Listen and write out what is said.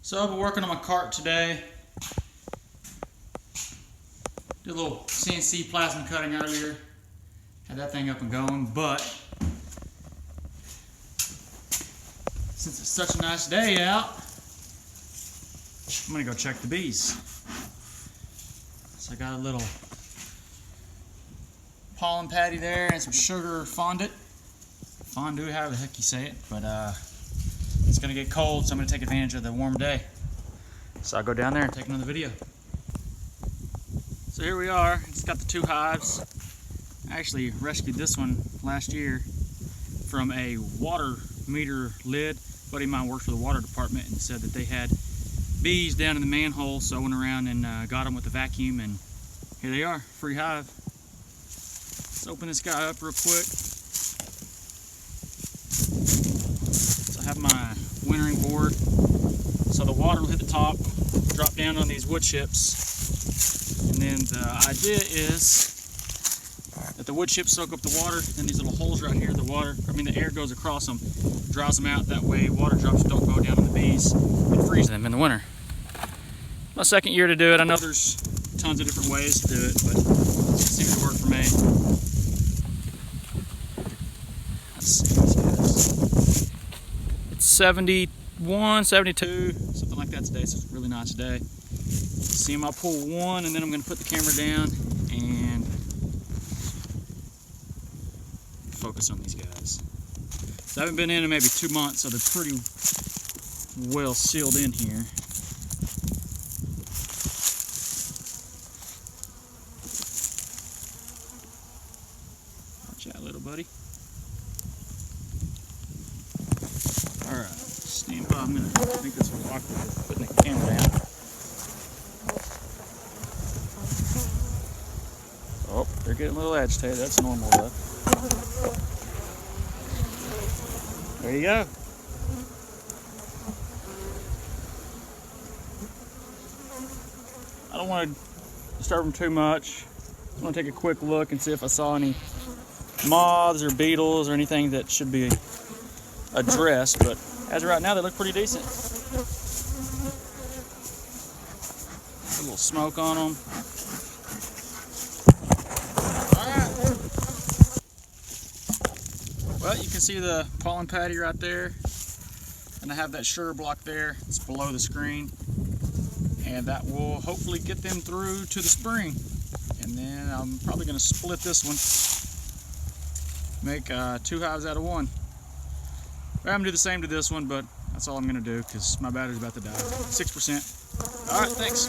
So I've been working on my cart today. Did a little CNC plasma cutting earlier. Had that thing up and going, but since it's such a nice day out, I'm gonna go check the bees. So I got a little pollen patty there and some sugar fondant. Fondue, however the heck you say it, but it's gonna get cold, so I'm gonna take advantage of the warm day. So I'll go down there and take another video. So here we are. It's got the two hives. I actually rescued this one last year from a water meter lid. A buddy of mine worked for the water department and said that they had bees down in the manhole, so I went around and got them with a vacuum, and here they are, free hive. Let's open this guy up real quick. So I have my wintering board, so the water will hit the top, drop down on these wood chips, and then the idea is that the wood chips soak up the water, and these little holes right here, the air goes across them, dries them out. That way water drops don't go down on the bees and freeze them in the winter. My second year to do it. I know there's tons of different ways to do it, but it seems to work for me. Let's see these guys. It's 71, 72, something like that today, so it's a really nice day. See them, I'll pull one, and then I'm going to put the camera down and focus on these guys. So I haven't been in maybe 2 months, so they're pretty well sealed in here. Watch out, little buddy. Alright, stand by. I think this was awkward putting the camera down. Oh, they're getting a little agitated. That's normal though. There you go. I don't want to disturb them too much. I want to take a quick look and see if I saw any moths or beetles or anything that should be addressed, but as of right now they look pretty decent. A little smoke on them. Well, you can see the pollen patty right there, and I have that sugar block there. It's below the screen, and that will hopefully get them through to the spring. And then I'm probably going to split this one, make 2 hives out of 1. I'm going to do the same to this one, but that's all I'm going to do because my battery's about to die. 6%. All right, thanks.